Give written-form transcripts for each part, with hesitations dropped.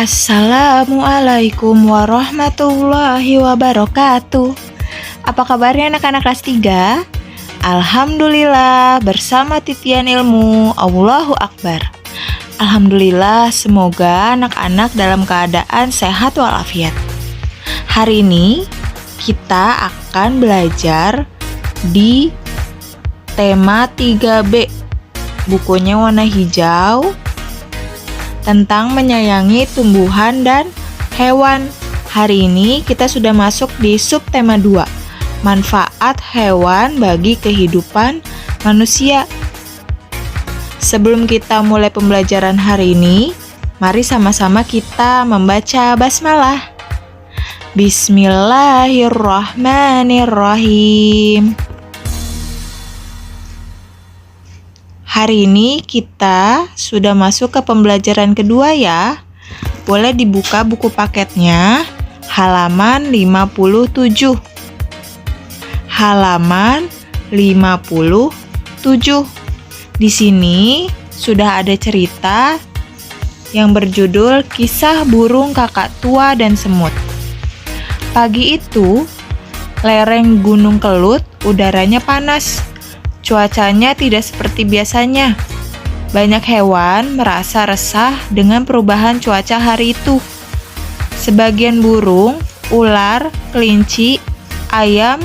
Assalamualaikum warahmatullahi wabarakatuh. Apa kabarnya anak-anak kelas 3? Alhamdulillah, bersama titian ilmu, Allahu Akbar. Alhamdulillah, semoga anak-anak dalam keadaan sehat walafiat. Hari ini kita akan belajar di tema 3B. Bukunya warna hijau, tentang menyayangi tumbuhan dan hewan. Hari ini kita sudah masuk di subtema 2, manfaat hewan bagi kehidupan manusia. Sebelum kita mulai pembelajaran hari ini, mari sama-sama kita membaca basmalah. Bismillahirrahmanirrahim. Hari ini kita sudah masuk ke pembelajaran kedua ya. Boleh dibuka buku paketnya, halaman 57. Halaman 57. Di sini sudah ada cerita yang berjudul Kisah Burung Kakak Tua dan Semut. Pagi itu, lereng Gunung Kelut udaranya panas. Cuacanya tidak seperti biasanya. Banyak hewan merasa resah dengan perubahan cuaca hari itu. Sebagian burung, ular, kelinci, ayam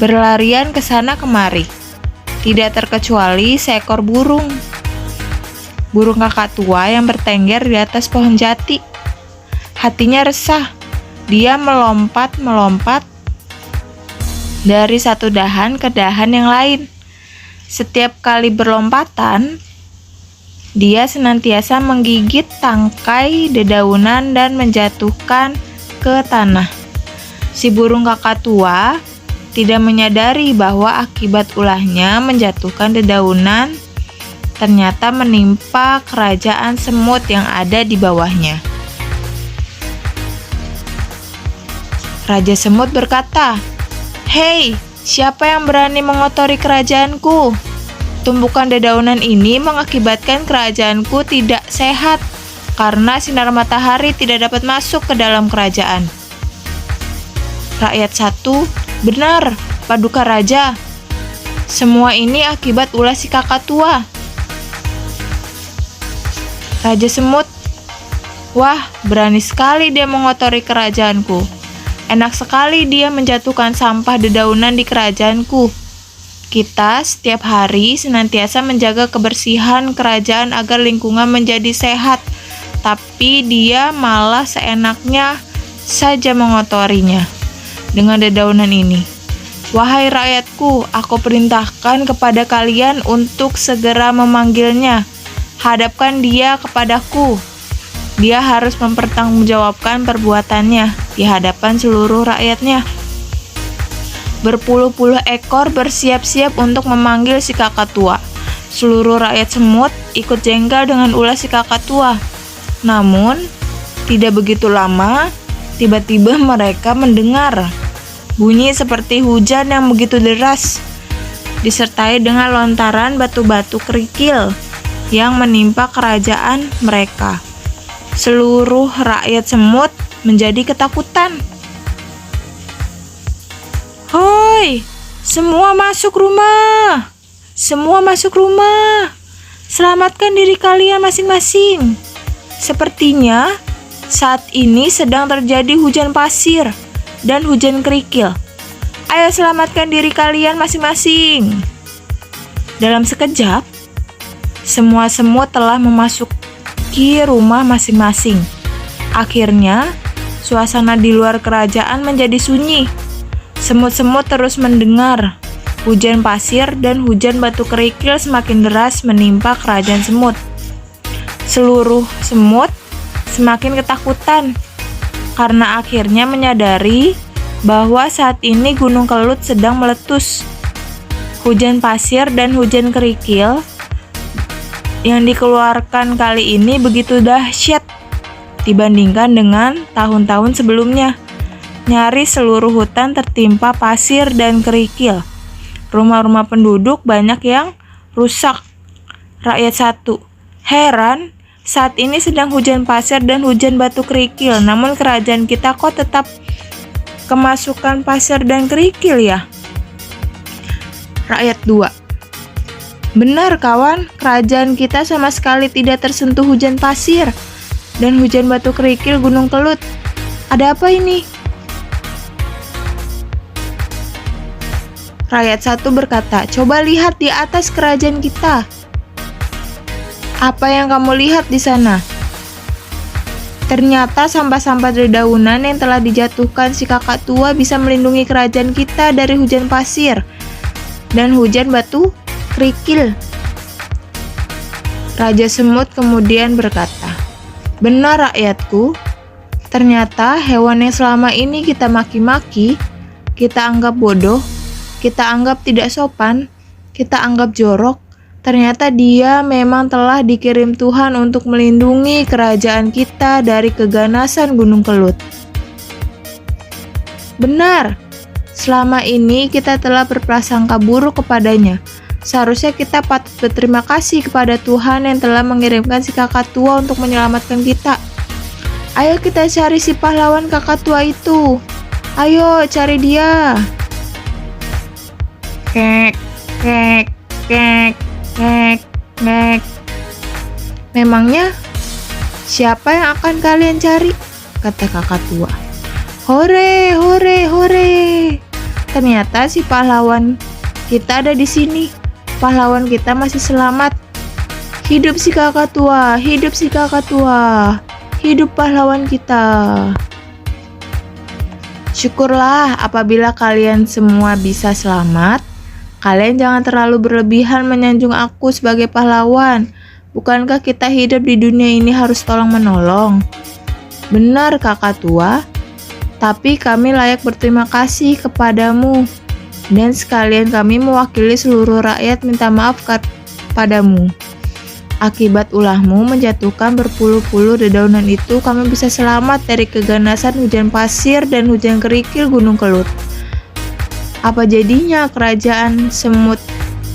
berlarian ke sana kemari. Tidak terkecuali seekor burung. Burung kakak tua yang bertengger di atas pohon jati. Hatinya resah. Dia melompat-melompat dari satu dahan ke dahan yang lain. Setiap kali berlompatan, dia senantiasa menggigit tangkai dedaunan dan menjatuhkan ke tanah. Si burung kakak tua tidak menyadari bahwa akibat ulahnya menjatuhkan dedaunan ternyata menimpa kerajaan semut yang ada di bawahnya. Raja Semut berkata, "Hei, siapa yang berani mengotori kerajaanku? Tumpukan dedaunan ini mengakibatkan kerajaanku tidak sehat karena sinar matahari tidak dapat masuk ke dalam kerajaan." Rakyat satu, "Benar, Paduka Raja. Semua ini akibat ulah si kakak tua." Raja Semut, "Wah, berani sekali dia mengotori kerajaanku. Enak sekali dia menjatuhkan sampah dedaunan di kerajaanku. Kita setiap hari senantiasa menjaga kebersihan kerajaan agar lingkungan menjadi sehat, tapi dia malah seenaknya saja mengotorinya dengan dedaunan ini. Wahai rakyatku, aku perintahkan kepada kalian untuk segera memanggilnya. Hadapkan dia kepadaku. Dia harus mempertanggungjawabkan perbuatannya di hadapan seluruh rakyatnya." Berpuluh-puluh ekor bersiap-siap untuk memanggil si kakak tua. Seluruh rakyat semut ikut jengkel dengan ulah si kakak tua. Namun, tidak begitu lama, tiba-tiba mereka mendengar bunyi seperti hujan yang begitu deras, disertai dengan lontaran batu-batu kerikil yang menimpa kerajaan mereka. Seluruh rakyat semut menjadi ketakutan. "Hoi, semua masuk rumah! Semua masuk rumah! Selamatkan diri kalian masing-masing. Sepertinya saat ini sedang terjadi hujan pasir dan hujan kerikil. Ayo selamatkan diri kalian masing-masing." Dalam sekejap, semua semut telah memasuki rumah masing-masing. Akhirnya, suasana di luar kerajaan menjadi sunyi. Semut-semut terus mendengar hujan pasir dan hujan batu kerikil semakin deras menimpa kerajaan semut. Seluruh semut semakin ketakutan karena akhirnya menyadari bahwa saat ini Gunung Kelut sedang meletus. Hujan pasir dan hujan kerikil yang dikeluarkan kali ini begitu dahsyat dibandingkan dengan tahun-tahun sebelumnya. Nyaris seluruh hutan tertimpa pasir dan kerikil. Rumah-rumah penduduk banyak yang rusak. Rakyat satu, "Heran, Saat ini sedang hujan pasir dan hujan batu kerikil, namun kerajaan kita kok tetap kemasukan pasir dan kerikil ya? Rakyat 2. Benar kawan, kerajaan kita sama sekali tidak tersentuh hujan pasir dan hujan batu kerikil Gunung Kelut. Ada apa ini? Rakyat 1 berkata, coba lihat di atas kerajaan kita. Apa yang kamu lihat di sana? Ternyata sampah-sampah dedaunan yang telah dijatuhkan si kakak tua bisa melindungi kerajaan kita dari hujan pasir dan hujan batu kerikil. Raja Semut kemudian berkata, benar rakyatku, ternyata hewan yang selama ini kita maki-maki, kita anggap bodoh, kita anggap tidak sopan, kita anggap jorok, ternyata dia memang telah dikirim Tuhan untuk melindungi kerajaan kita dari keganasan Gunung Kelut. Benar, selama ini kita telah berprasangka buruk kepadanya. Seharusnya kita patut berterima kasih kepada Tuhan yang telah mengirimkan si kakak tua untuk menyelamatkan kita. Ayo kita cari si pahlawan kakak tua itu. Ayo cari dia. Kek, kek, kek. Nek. Memangnya siapa yang akan kalian cari? Kata kakak tua. Hore, hore, hore. Ternyata si pahlawan kita ada di sini. Pahlawan kita masih selamat. Hidup si kakak tua, hidup si kakak tua. Hidup pahlawan kita. Syukurlah apabila kalian semua bisa selamat. Kalian jangan terlalu berlebihan menyanjung aku sebagai pahlawan. Bukankah kita hidup di dunia ini harus tolong-menolong? Benar kakak tua, tapi kami layak berterima kasih kepadamu. Dan sekalian kami mewakili seluruh rakyat minta maaf kepadamu. Akibat ulahmu menjatuhkan berpuluh-puluh dedaunan itu, kami bisa selamat dari keganasan hujan pasir dan hujan kerikil Gunung Kelut. Apa jadinya kerajaan semut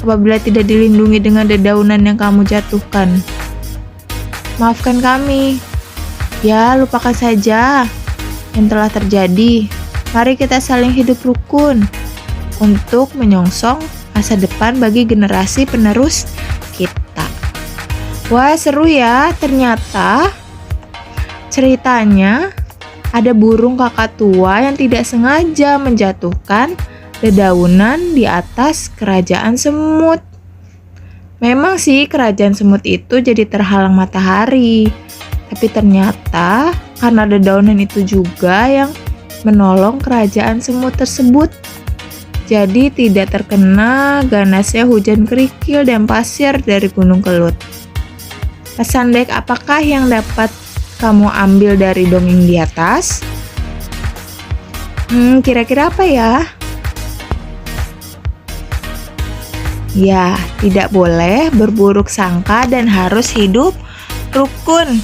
apabila tidak dilindungi dengan dedaunan yang kamu jatuhkan? Maafkan kami. Ya, lupakan saja yang telah terjadi. Mari kita saling hidup rukun untuk menyongsong masa depan bagi generasi penerus kita. Wah, seru ya. Ternyata ceritanya ada burung kakak tua yang tidak sengaja menjatuhkan dedaunan di atas kerajaan semut. Memang sih kerajaan semut itu jadi terhalang matahari, tapi ternyata karena dedaunan itu juga yang menolong kerajaan semut tersebut. Jadi tidak terkena ganasnya hujan kerikil dan pasir dari Gunung Kelut. Pesan baik apakah yang dapat kamu ambil dari dongeng di atas? Kira-kira apa ya? Ya, tidak boleh berburuk sangka dan harus hidup rukun.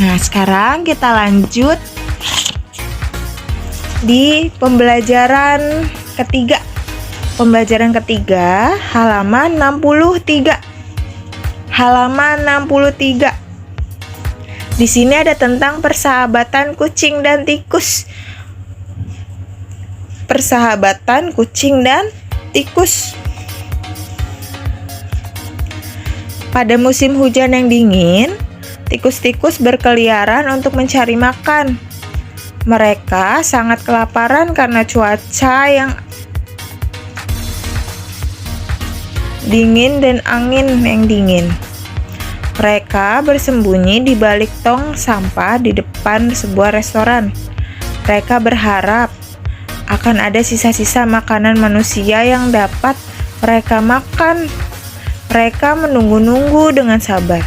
Nah, sekarang kita lanjut di pembelajaran ketiga. Pembelajaran ketiga, halaman 63. Halaman 63. Di sini ada tentang persahabatan kucing dan tikus. Persahabatan kucing dan tikus. Pada musim hujan yang dingin, tikus-tikus berkeliaran untuk mencari makan. Mereka sangat kelaparan karena cuaca yang dingin dan angin yang dingin. Mereka bersembunyi di balik tong sampah di depan sebuah restoran. Mereka berharap akan ada sisa-sisa makanan manusia yang dapat mereka makan. Mereka menunggu-nunggu dengan sabar.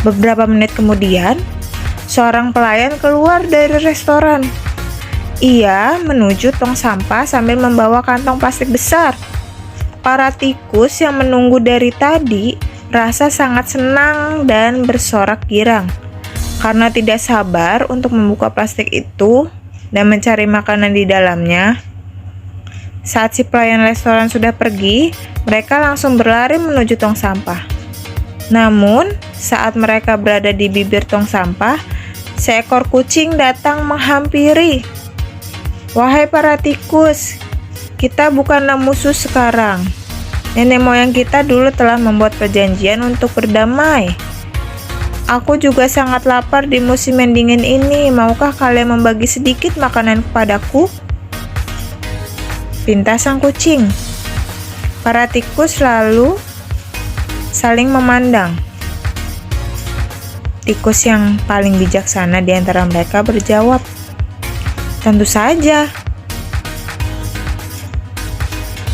Beberapa menit kemudian, seorang pelayan keluar dari restoran. Ia menuju tong sampah sambil membawa kantong plastik besar. Para tikus yang menunggu dari tadi rasa sangat senang dan bersorak girang karena tidak sabar untuk membuka plastik itu dan mencari makanan di dalamnya. Saat si pelayan restoran sudah pergi, mereka langsung berlari menuju tong sampah. Namun, saat mereka berada di bibir tong sampah, seekor kucing datang menghampiri. "Wahai para tikus, kita bukanlah musuh sekarang. Nenek moyang kita dulu telah membuat perjanjian untuk berdamai. Aku juga sangat lapar di musim yang dingin ini. Maukah kalian membagi sedikit makanan kepadaku?" Pinta sang kucing. Para tikus lalu saling memandang. Tikus yang paling bijaksana di antara mereka berjawab, "Tentu saja.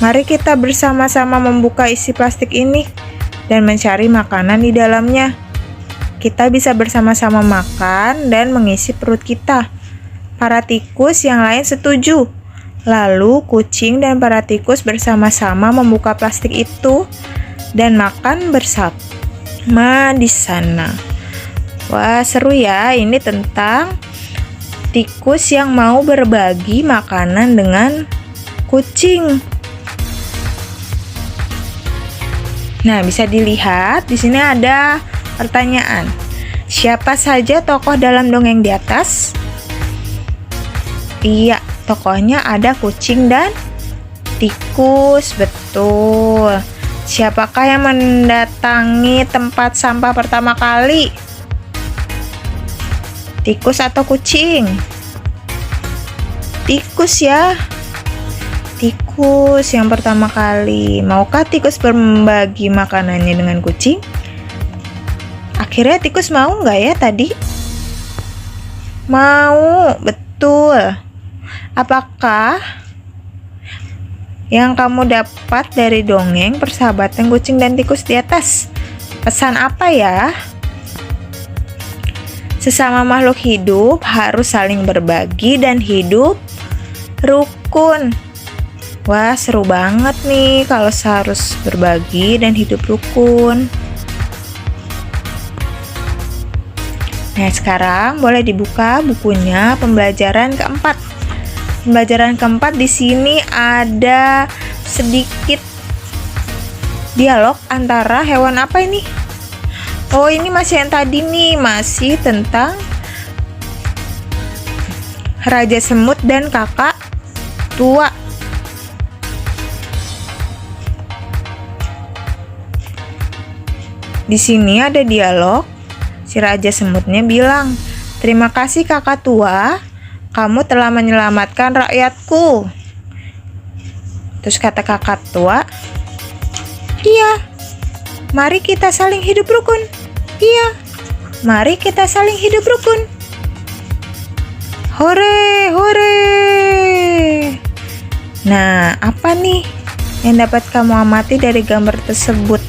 Mari kita bersama-sama membuka isi plastik ini dan mencari makanan di dalamnya. Kita bisa bersama-sama makan dan mengisi perut kita." Para tikus yang lain setuju. Lalu kucing dan para tikus bersama-sama membuka plastik itu dan makan bersama di sana. Wah, seru ya. Ini tentang tikus yang mau berbagi makanan dengan kucing. Nah, bisa dilihat di sini ada pertanyaan. Siapa saja tokoh dalam dongeng di atas? Iya, tokohnya ada kucing dan tikus, betul. Siapakah yang mendatangi tempat sampah pertama kali? Tikus atau kucing? Tikus ya. Tikus yang pertama kali. Maukah tikus berbagi makanannya dengan kucing? Akhirnya tikus mau nggak ya tadi? Mau, betul. Apakah yang kamu dapat dari dongeng persahabatan kucing dan tikus di atas? Pesan apa ya? Sesama makhluk hidup harus saling berbagi dan hidup rukun. Wah, seru banget nih kalau harus berbagi dan hidup rukun. Nah, sekarang boleh dibuka bukunya pembelajaran keempat. Pembelajaran keempat di sini ada sedikit dialog antara hewan apa ini? Oh, ini masih yang tadi nih, masih tentang Raja Semut dan kakak tua. Di sini ada dialog. Si Raja Semutnya bilang, "Terima kasih kakak tua, kamu telah menyelamatkan rakyatku." Terus kata kakak tua, "Iya, mari kita saling hidup rukun." "Iya, mari kita saling hidup rukun." Hore, hore. Nah, apa nih yang dapat kamu amati dari gambar tersebut?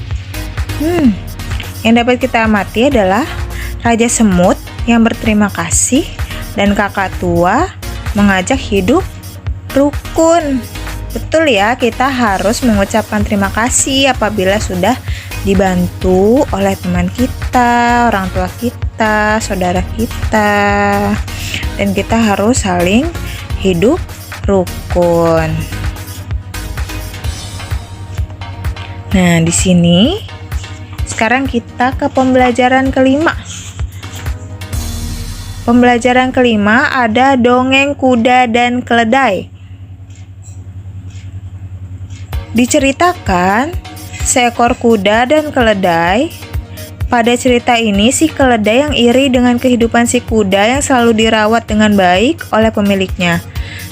Yang dapat kita amati adalah Raja Semut yang berterima kasih dan kakak tua mengajak hidup rukun. Betul ya, kita harus mengucapkan terima kasih apabila sudah dibantu oleh teman kita, orang tua kita, saudara kita. Dan kita harus saling hidup rukun. Nah, di sini sekarang kita ke pembelajaran kelima. Pembelajaran kelima ada dongeng kuda dan keledai. Diceritakan seekor kuda dan keledai. Pada cerita ini si keledai yang iri dengan kehidupan si kuda yang selalu dirawat dengan baik oleh pemiliknya.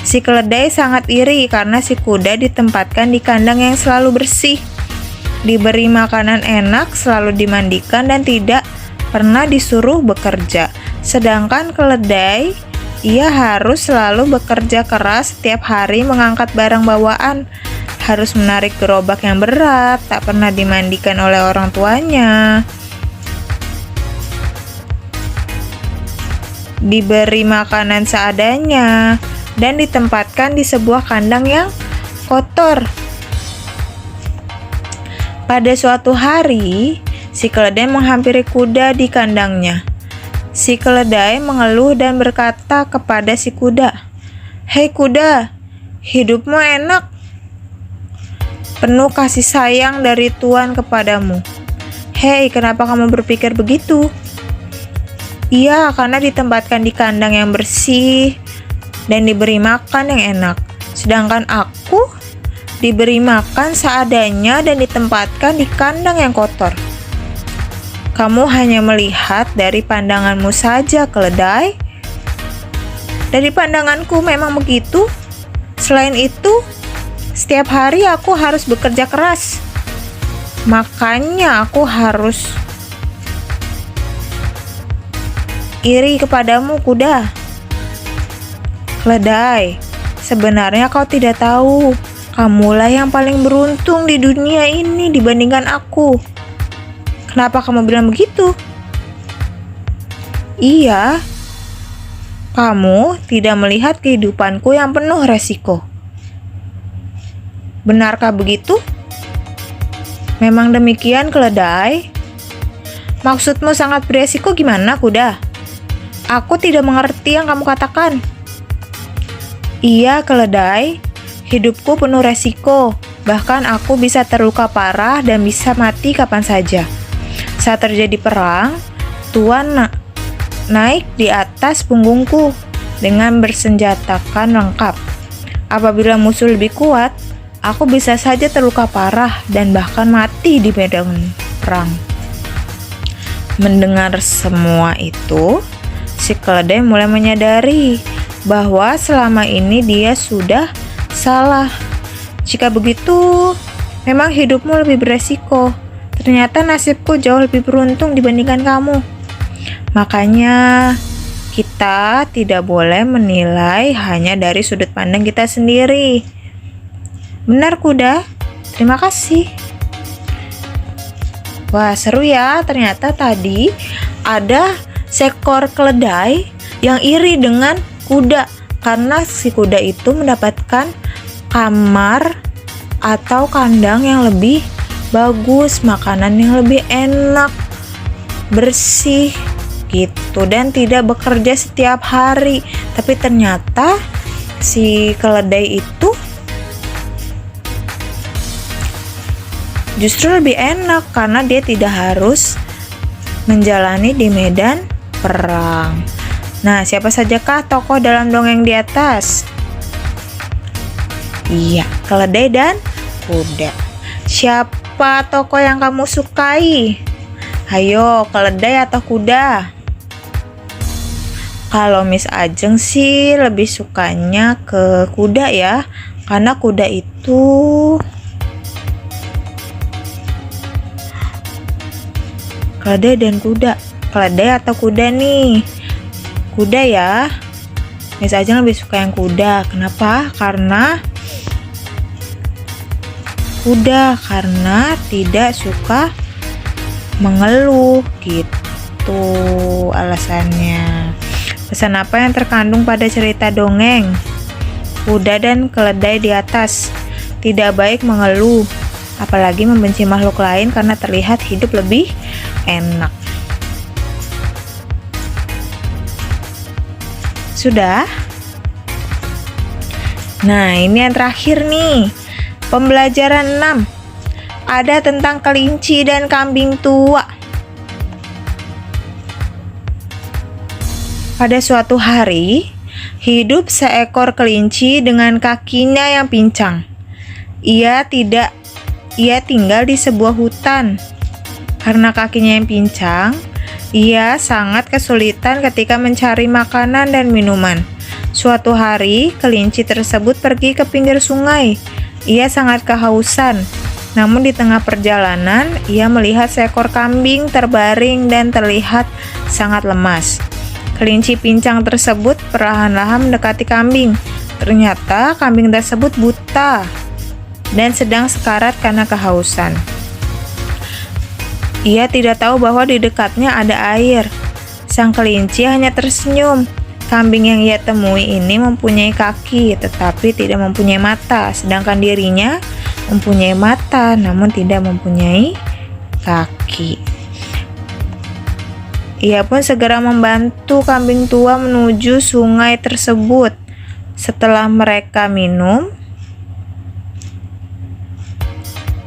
Si keledai sangat iri karena si kuda ditempatkan di kandang yang selalu bersih, diberi makanan enak, selalu dimandikan dan tidak pernah disuruh bekerja. Sedangkan keledai, ia harus selalu bekerja keras setiap hari mengangkat barang bawaan, harus menarik gerobak yang berat, tak pernah dimandikan oleh orang tuanya, diberi makanan seadanya, dan ditempatkan di sebuah kandang yang kotor. Pada suatu hari, si keledai menghampiri kuda di kandangnya. Si keledai mengeluh dan berkata kepada si kuda, "Hei kuda, hidupmu enak, penuh kasih sayang dari Tuhan kepadamu. Hei, kenapa kamu berpikir begitu? Iya, karena ditempatkan di kandang yang bersih dan diberi makan yang enak. Sedangkan aku diberi makan seadanya dan ditempatkan di kandang yang kotor. Kamu hanya melihat dari pandanganmu saja, keledai. Dari pandanganku memang begitu. Selain itu, setiap hari aku harus bekerja keras. Makanya aku harus iri kepadamu, kuda. Keledai, sebenarnya kau tidak tahu, kamulah yang paling beruntung di dunia ini dibandingkan aku. Kenapa kamu bilang begitu? Iya, kamu tidak melihat kehidupanku yang penuh resiko. Benarkah begitu? Memang demikian, keledai. Maksudmu sangat beresiko gimana, kuda? Aku tidak mengerti yang kamu katakan. Iya, keledai. Hidupku penuh resiko. Bahkan aku bisa terluka parah dan bisa mati kapan saja. Saat terjadi perang, Tuan naik di atas punggungku dengan bersenjatakan lengkap. Apabila musuh lebih kuat, aku bisa saja terluka parah dan bahkan mati di medan perang. Mendengar semua itu, si keledai mulai menyadari bahwa selama ini dia sudah salah. Jika begitu, memang hidupmu lebih beresiko. Ternyata nasibku jauh lebih beruntung dibandingkan kamu. Makanya kita tidak boleh menilai hanya dari sudut pandang kita sendiri. Benar, kuda. Terima kasih. Wah, seru ya. Ternyata tadi ada seekor keledai yang iri dengan kuda karena si kuda itu mendapatkan kamar atau kandang yang lebih bagus, makanan yang lebih enak, bersih gitu, dan tidak bekerja setiap hari. Tapi ternyata si keledai itu justru lebih enak karena dia tidak harus menjalani di medan perang. Nah, siapa sajakah tokoh dalam dongeng di atas? Iya, keledai dan kuda. Siapa tokoh yang kamu sukai? Ayo, keledai atau kuda? Kalau Miss Ajeng sih lebih sukanya ke kuda ya, karena kuda itu keledai dan kuda. Keledai atau kuda nih? Kuda ya. Miss Ajeng lebih suka yang kuda. Kenapa? Karena tidak suka mengeluh gitu alasannya. Pesan apa yang terkandung pada cerita dongeng? Kuda dan keledai di atas. Tidak baik mengeluh, apalagi membenci makhluk lain karena terlihat hidup lebih enak. Sudah? Nah, ini yang terakhir nih. Pembelajaran 6. Ada tentang kelinci dan kambing tua. Pada suatu hari, hidup seekor kelinci dengan kakinya yang pincang. Ia tinggal di sebuah hutan. Karena kakinya yang pincang, ia sangat kesulitan ketika mencari makanan dan minuman. Suatu hari, kelinci tersebut pergi ke pinggir sungai. Ia sangat kehausan. Namun di tengah perjalanan, ia melihat seekor kambing terbaring dan terlihat sangat lemas. Kelinci pincang tersebut perlahan-lahan mendekati kambing. Ternyata kambing tersebut buta dan sedang sekarat karena kehausan. Ia tidak tahu bahwa di dekatnya ada air. Sang kelinci hanya tersenyum. Kambing yang ia temui ini mempunyai kaki, tetapi tidak mempunyai mata, sedangkan dirinya mempunyai mata, namun tidak mempunyai kaki. Ia pun segera membantu kambing tua menuju sungai tersebut. Setelah mereka minum,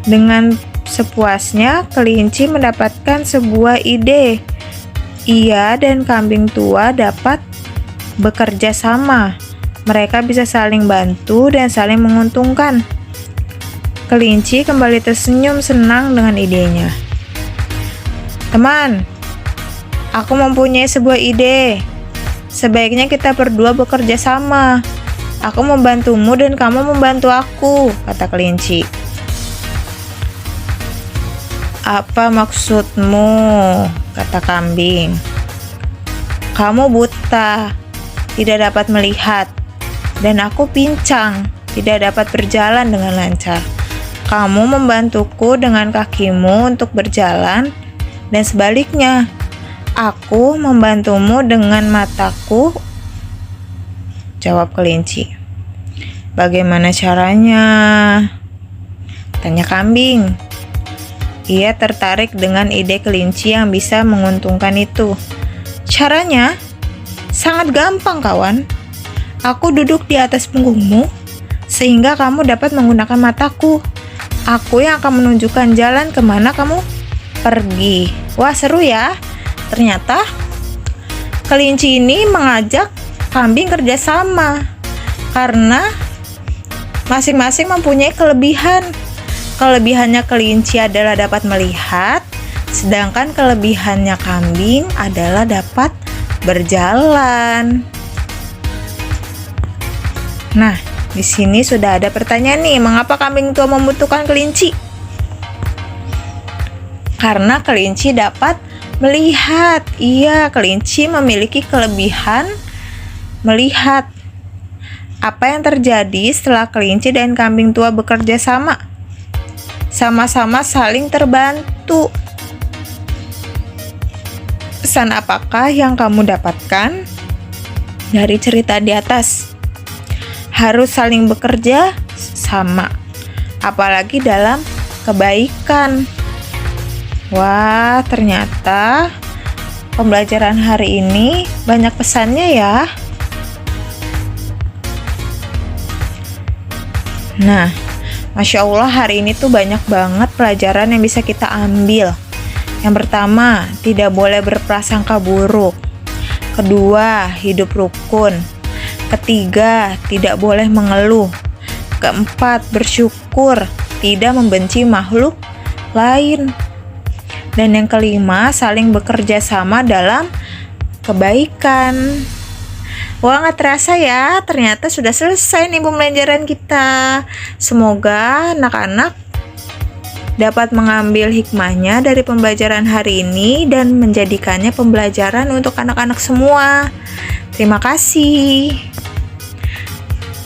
Dengan sepuasnya, kelinci mendapatkan sebuah ide. Ia dan kambing tua dapat bekerja sama. Mereka bisa saling bantu dan saling menguntungkan. Kelinci kembali tersenyum senang dengan idenya. Teman, aku mempunyai sebuah ide. Sebaiknya kita berdua bekerja sama. Aku membantumu dan kamu membantu aku, kata kelinci. Apa maksudmu? Kata kambing. Kamu buta, tidak dapat melihat, dan aku pincang, tidak dapat berjalan dengan lancar. Kamu membantuku dengan kakimu untuk berjalan, dan sebaliknya, aku membantumu dengan mataku, jawab kelinci. Bagaimana caranya? Tanya kambing. Ia tertarik dengan ide kelinci yang bisa menguntungkan itu. Caranya sangat gampang, kawan. Aku duduk di atas punggungmu, sehingga kamu dapat menggunakan mataku. Aku yang akan menunjukkan jalan kemana kamu pergi. Wah, seru ya. Ternyata kelinci ini mengajak kambing kerjasama karena masing-masing mempunyai kelebihan. Kelebihannya kelinci adalah dapat melihat, sedangkan kelebihannya kambing adalah dapat berjalan. Nah, di sini sudah ada pertanyaan nih, mengapa kambing tua membutuhkan kelinci? Karena kelinci dapat melihat. Iya, kelinci memiliki kelebihan melihat. Apa yang terjadi setelah kelinci dan kambing tua bekerja sama? Sama-sama saling terbantu. Pesan apakah yang kamu dapatkan dari cerita di atas? Harus saling bekerja sama, apalagi dalam kebaikan. Wah, ternyata pembelajaran hari ini banyak pesannya ya. Nah, Masya Allah, hari ini tuh banyak banget pelajaran yang bisa kita ambil. Yang pertama, tidak boleh berprasangka buruk. Kedua, hidup rukun. Ketiga, tidak boleh mengeluh. Keempat, bersyukur, tidak membenci makhluk lain. Dan yang kelima, saling bekerja sama dalam kebaikan. Wah, nggak terasa ya, ternyata sudah selesai nih pembelajaran kita. Semoga anak-anak dapat mengambil hikmahnya dari pembelajaran hari ini dan menjadikannya pembelajaran untuk anak-anak semua. Terima kasih.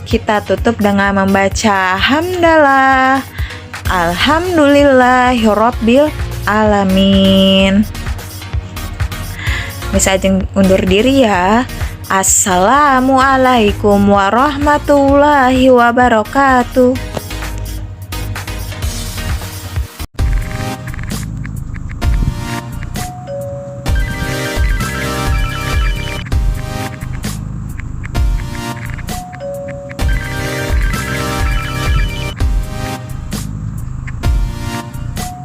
Kita tutup dengan membaca hamdalah. Alhamdulillahirabbil alamin. Bisa undur diri ya. Assalamualaikum warahmatullahi wabarakatuh.